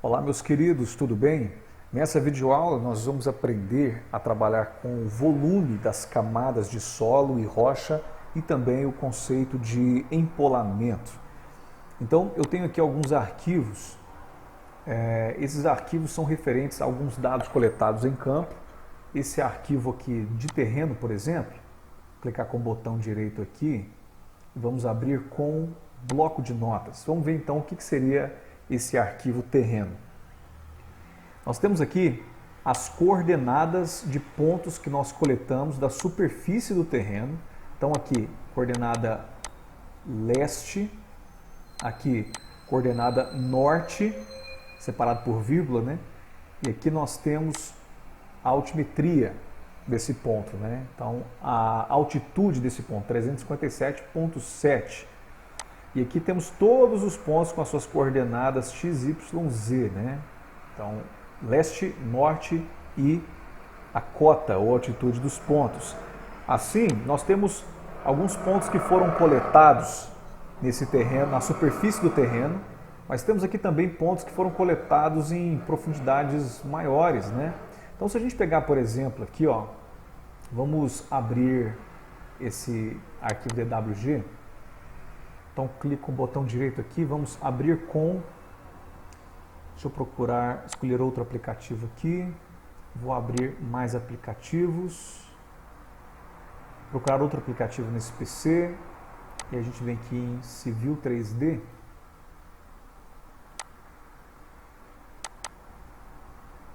Olá, meus queridos, tudo bem? Nessa videoaula nós vamos aprender a trabalhar com o volume das camadas de solo e rocha e também o conceito de empolamento. Então, eu tenho aqui alguns arquivos. Esses arquivos são referentes a alguns dados coletados em campo. Esse arquivo aqui de terreno, por exemplo, clicar com o botão direito aqui e vamos abrir com bloco de notas. Vamos ver então o que seria esse arquivo terreno. Nós temos aqui as coordenadas de pontos que nós coletamos da superfície do terreno. Então aqui, coordenada leste, aqui coordenada norte, separado por vírgula, né? E aqui nós temos a altimetria desse ponto, né? Então a altitude desse ponto, 357,7. E aqui temos todos os pontos com as suas coordenadas x, y, z, né? Então, leste, norte e a cota ou altitude dos pontos. Assim, nós temos alguns pontos que foram coletados nesse terreno, na superfície do terreno, mas temos aqui também pontos que foram coletados em profundidades maiores, né? Então, se a gente pegar, por exemplo, aqui, ó, vamos abrir esse arquivo DWG. Então, clico com o botão direito aqui, vamos abrir com... Deixa eu procurar, escolher outro aplicativo aqui. Vou abrir mais aplicativos. Procurar outro aplicativo nesse PC. E a gente vem aqui em Civil 3D.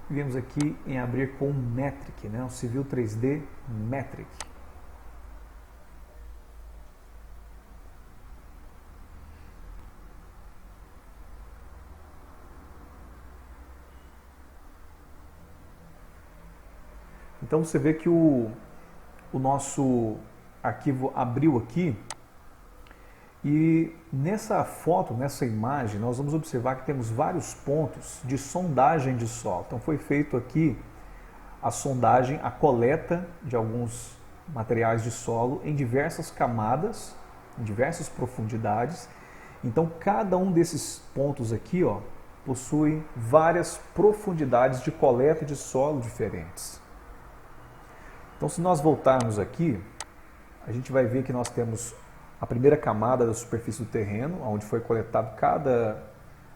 E vemos aqui em abrir com Metric, né? O Civil 3D Metric. Então você vê que o nosso arquivo abriu aqui e nessa foto, nessa imagem, nós vamos observar que temos vários pontos de sondagem de solo. Então foi feito aqui a sondagem, a coleta de alguns materiais de solo em diversas camadas, em diversas profundidades. Então cada um desses pontos aqui, ó, possui várias profundidades de coleta de solo diferentes. Então, se nós voltarmos aqui, a gente vai ver que nós temos a primeira camada da superfície do terreno, onde foi coletado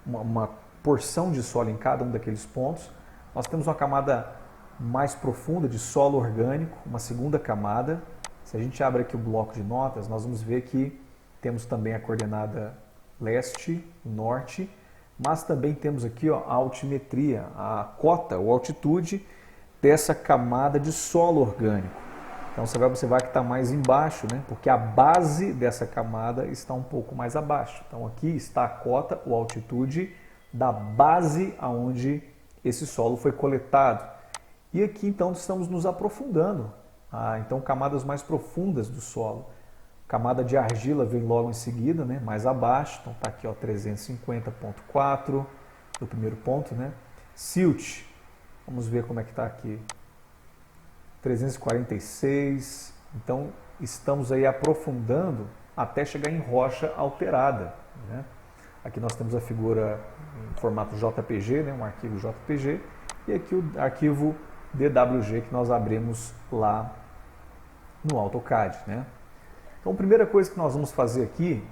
uma porção de solo em cada um daqueles pontos. Nós temos uma camada mais profunda de solo orgânico, uma segunda camada. Se a gente abre aqui o bloco de notas, nós vamos ver que temos também a coordenada leste, norte, mas também temos aqui, ó, a altimetria, a cota ou altitude dessa camada de solo orgânico. Então você vai observar que está mais embaixo, né? Porque a base dessa camada está um pouco mais abaixo. Então aqui está a cota ou altitude da base aonde esse solo foi coletado. E aqui então estamos nos aprofundando. Então camadas mais profundas do solo. Camada de argila vem logo em seguida, né? Mais abaixo. Então está aqui, ó, 350,4 do primeiro ponto, né? Silt. Vamos ver como é que está aqui. 346. Então, estamos aí aprofundando até chegar em rocha alterada, né? Aqui nós temos a figura em formato JPG, né? Um arquivo JPG. E aqui o arquivo DWG que nós abrimos lá no AutoCAD, né? Então, a primeira coisa que nós vamos fazer aqui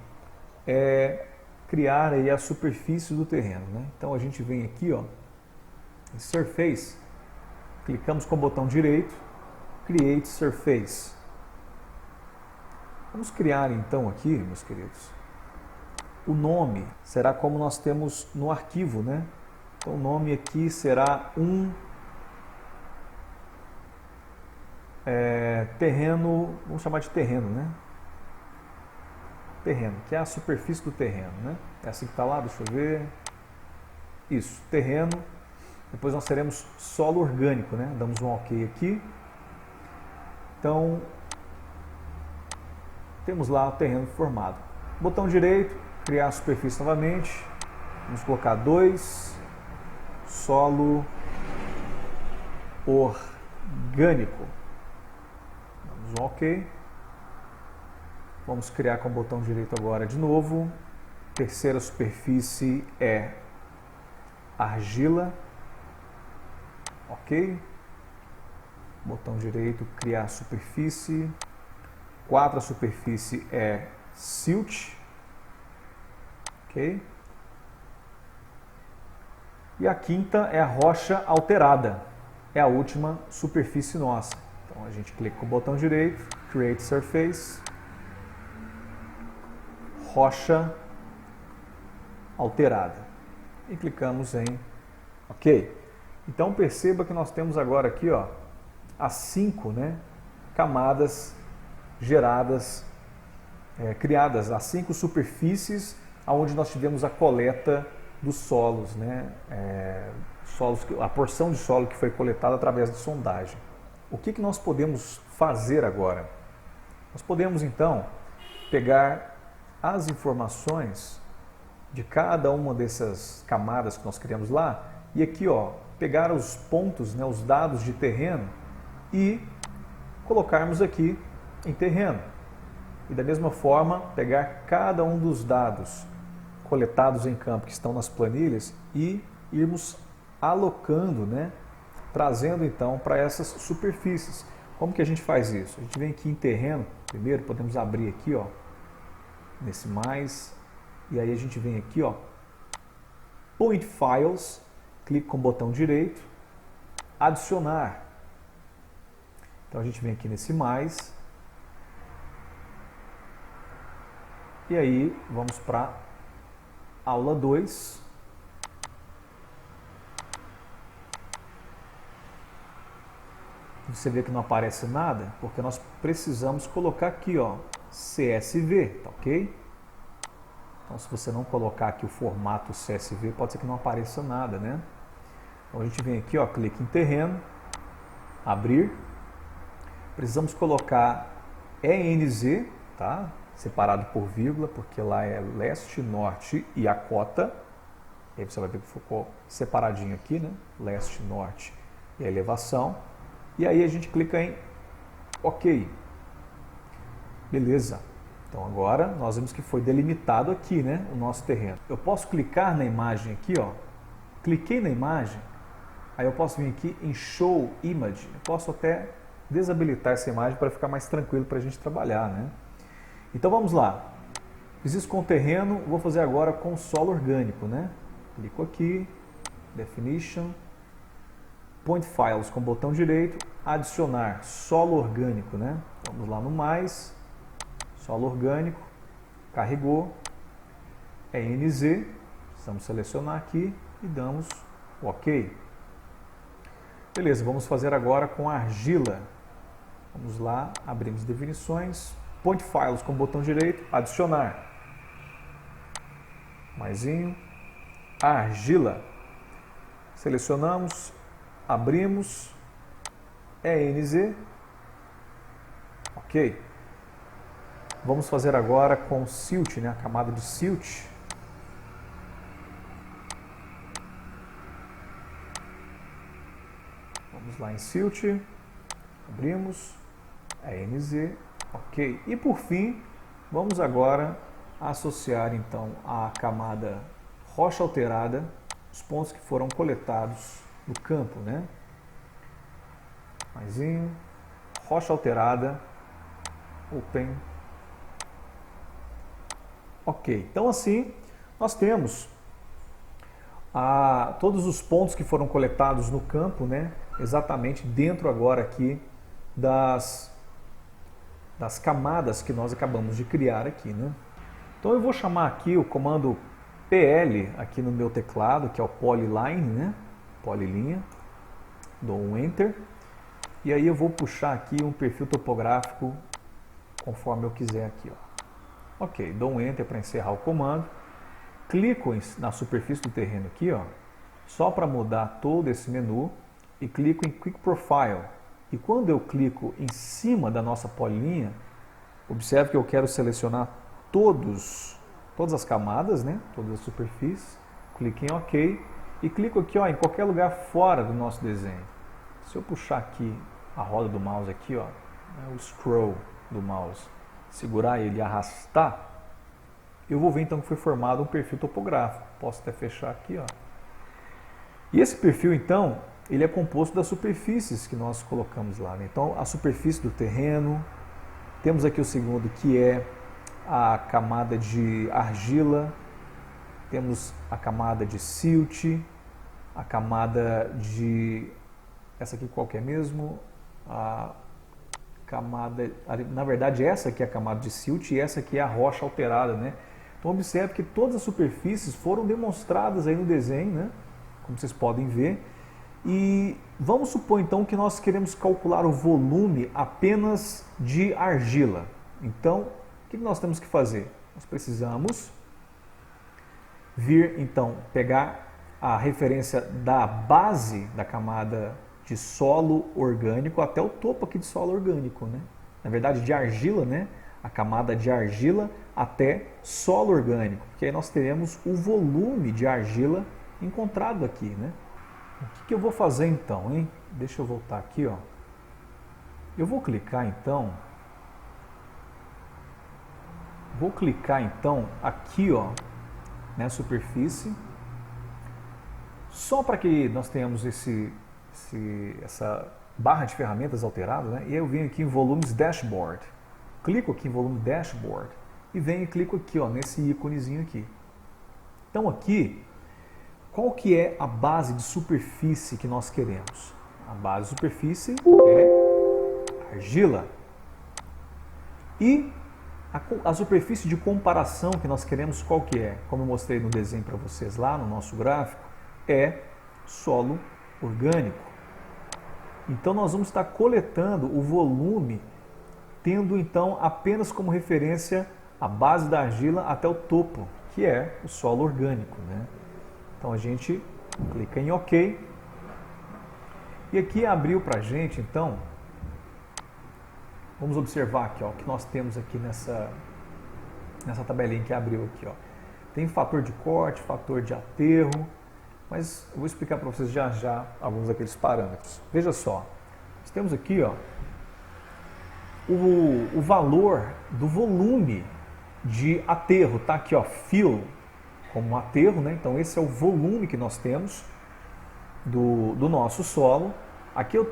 é criar aí a superfície do terreno, né? Então, a gente vem aqui, ó, em Surface, clicamos com o botão direito, Create Surface. Vamos criar então aqui, meus queridos, o nome será como nós temos no arquivo, né? Então o nome aqui será terreno, vamos chamar de terreno, né? Terreno, que é a superfície do terreno, né? É assim que está lá, deixa eu ver. Isso, terreno. Depois nós teremos solo orgânico, né? Damos um OK aqui. Então, temos lá o terreno formado. Botão direito, criar a superfície novamente. Vamos colocar 2, solo orgânico. Damos um OK. Vamos criar com o botão direito agora de novo. Terceira superfície é argila, ok? Botão direito, criar superfície. 4, a superfície é silt, ok? E a quinta é a rocha alterada, é a última superfície nossa. Então a gente clica com o botão direito, Create Surface, rocha alterada. E clicamos em OK. Então perceba que nós temos agora aqui, ó, as 5, né, camadas geradas, criadas, as 5 superfícies onde nós tivemos a coleta dos solos, né, a porção de solo que foi coletada através de sondagem. O que nós podemos fazer agora? Nós podemos então pegar as informações de cada uma dessas camadas que nós criamos lá e aqui, ó, pegar os pontos, né, os dados de terreno e colocarmos aqui em terreno. E da mesma forma, pegar cada um dos dados coletados em campo que estão nas planilhas e irmos alocando, né, trazendo então para essas superfícies. Como que a gente faz isso? A gente vem aqui em terreno, primeiro podemos abrir aqui, ó, nesse mais, e aí a gente vem aqui, ó, Point Files, clica com o botão direito, adicionar. Então a gente vem aqui nesse mais, e aí vamos para aula 2. Você vê que não aparece nada, porque nós precisamos colocar aqui, ó, CSV, tá ok? Então, se você não colocar aqui o formato CSV, pode ser que não apareça nada, né? Então, a gente vem aqui, ó, clica em terreno, abrir. Precisamos colocar ENZ, tá? Separado por vírgula, porque lá é leste, norte e a cota. E aí você vai ver que ficou separadinho aqui, né? Leste, norte e a elevação. E aí a gente clica em OK. Beleza. Então agora nós vemos que foi delimitado aqui, né, o nosso terreno. Eu posso clicar na imagem aqui, ó. Cliquei na imagem, aí eu posso vir aqui em Show Image. Eu posso até desabilitar essa imagem para ficar mais tranquilo para a gente trabalhar, né? Então vamos lá. Fiz isso com o terreno, vou fazer agora com solo orgânico, né? Clico aqui, Definition, Point Files com o botão direito, adicionar solo orgânico, né? Vamos lá no mais, solo orgânico, carregou, ENZ, precisamos selecionar aqui e damos OK. Beleza, vamos fazer agora com argila. Vamos lá, abrimos definições, Point Files com o botão direito, adicionar, maisinho, argila, selecionamos, abrimos, ENZ, OK. Vamos fazer agora com silt, né, a camada de silt. Vamos lá em silt, abrimos, ENZ, OK. E por fim, vamos agora associar então a camada rocha alterada, os pontos que foram coletados no campo, né? Maisinho, rocha alterada, Open, OK. Então assim, nós temos todos os pontos que foram coletados no campo, né? Exatamente dentro agora aqui das camadas que nós acabamos de criar aqui, né? Então eu vou chamar aqui o comando PL aqui no meu teclado, que é o Polyline, né? Polylinha, dou um Enter, e aí eu vou puxar aqui um perfil topográfico conforme eu quiser aqui, ó. OK, dou um Enter para encerrar o comando, clico na superfície do terreno aqui, ó, só para mudar todo esse menu, e clico em Quick Profile. E quando eu clico em cima da nossa polilinha, observe que eu quero selecionar todas as camadas, né? Todas as superfícies. Clique em OK e clico aqui, ó, em qualquer lugar fora do nosso desenho. Se eu puxar aqui a roda do mouse aqui, ó, o scroll do mouse, segurar ele e arrastar, eu vou ver então que foi formado um perfil topográfico. Posso até fechar aqui, ó. E esse perfil, então, ele é composto das superfícies que nós colocamos lá, né? Então, a superfície do terreno, temos aqui o segundo, que é a camada de argila, temos a camada de silt, a camada de... essa aqui qual que é mesmo? A camada... na verdade, essa aqui é a camada de silt e essa aqui é a rocha alterada, né? Então, observe que todas as superfícies foram demonstradas aí no desenho, né? Como vocês podem ver. E vamos supor, então, que nós queremos calcular o volume apenas de argila. Então, o que nós temos que fazer? Nós precisamos vir, então, pegar a referência da base da camada de solo orgânico até o topo aqui de solo orgânico, né? Na verdade, de argila, né? A camada de argila até solo orgânico, porque aí nós teremos o volume de argila encontrado aqui, né? O que eu vou fazer então, hein? Deixa eu voltar aqui, ó. Eu vou clicar então aqui, ó, na superfície, só para que nós tenhamos essa barra de ferramentas alterada, né? E eu venho aqui em volumes dashboard, clico aqui em volume dashboard e venho e clico aqui, ó, nesse íconezinho aqui. Então aqui, qual que é a base de superfície que nós queremos? A base de superfície é argila. E a superfície de comparação que nós queremos, qual que é? Como eu mostrei no desenho para vocês lá no nosso gráfico, é solo orgânico. Então nós vamos estar coletando o volume, tendo então apenas como referência a base da argila até o topo, que é o solo orgânico, né? Então a gente clica em OK. E aqui abriu para a gente, então, vamos observar aqui, ó, o que nós temos aqui nessa tabelinha que abriu aqui, ó. Tem fator de corte, fator de aterro, mas eu vou explicar para vocês já já alguns daqueles parâmetros. Veja só, nós temos aqui, ó, o valor do volume de aterro, tá aqui, ó, fill como aterro, né? Então esse é o volume que nós temos do nosso solo. Aqui eu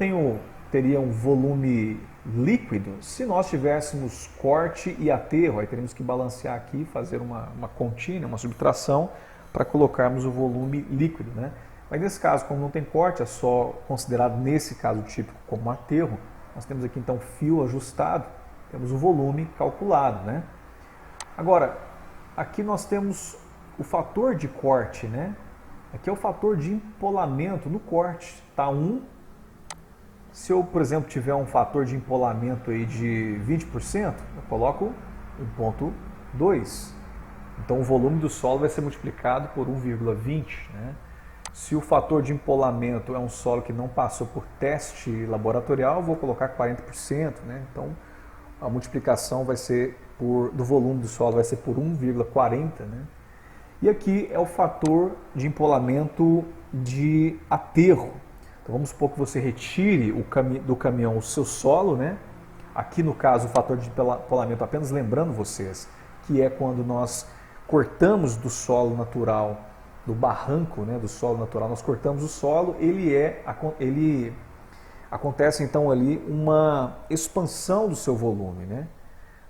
teria um volume líquido. Se nós tivéssemos corte e aterro, aí teríamos que balancear aqui, fazer uma continha, uma subtração para colocarmos o volume líquido, né? Mas nesse caso, como não tem corte, é só considerado nesse caso típico como aterro. Nós temos aqui então fio ajustado, temos o volume calculado, né? Agora, aqui nós temos o fator de corte, né? Aqui é o fator de empolamento no corte, tá 1. Se eu, por exemplo, tiver um fator de empolamento aí de 20%, eu coloco 1,2. Então o volume do solo vai ser multiplicado por 1,20, né? Se o fator de empolamento é um solo que não passou por teste laboratorial, eu vou colocar 40%, né? Então a multiplicação vai ser do volume do solo vai ser por 1,40, né? E aqui é o fator de empolamento de aterro. Então vamos supor que você retire do caminhão o seu solo, né? Aqui no caso o fator de empolamento, apenas lembrando vocês, que é quando nós cortamos do solo natural, do barranco, né, do solo natural, nós cortamos o solo, ele acontece então ali uma expansão do seu volume, né?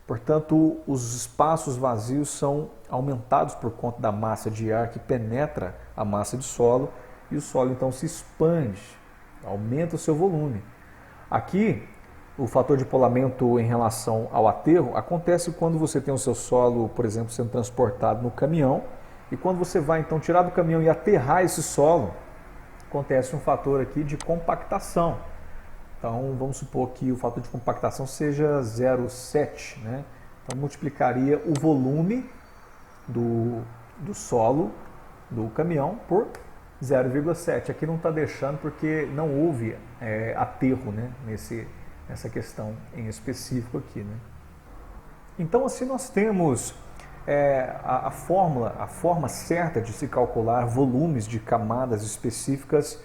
Portanto, os espaços vazios são aumentados por conta da massa de ar que penetra a massa de solo e o solo então se expande, aumenta o seu volume. Aqui, o fator de empolamento em relação ao aterro acontece quando você tem o seu solo, por exemplo, sendo transportado no caminhão e quando você vai então tirar do caminhão e aterrar esse solo, acontece um fator aqui de compactação. Então, vamos supor que o fator de compactação seja 0,7, né? Então, multiplicaria o volume do solo do caminhão por 0,7. Aqui não está deixando porque não houve aterro, né? Nessa questão em específico aqui, né? Então, assim nós temos a forma certa de se calcular volumes de camadas específicas,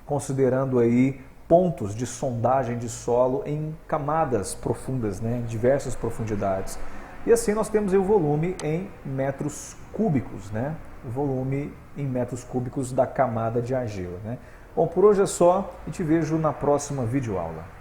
considerando aí pontos de sondagem de solo em camadas profundas, né, em diversas profundidades. E assim nós temos aí o volume em metros cúbicos, né? volume em metros cúbicos da camada de argila, né? Bom, por hoje é só e te vejo na próxima videoaula.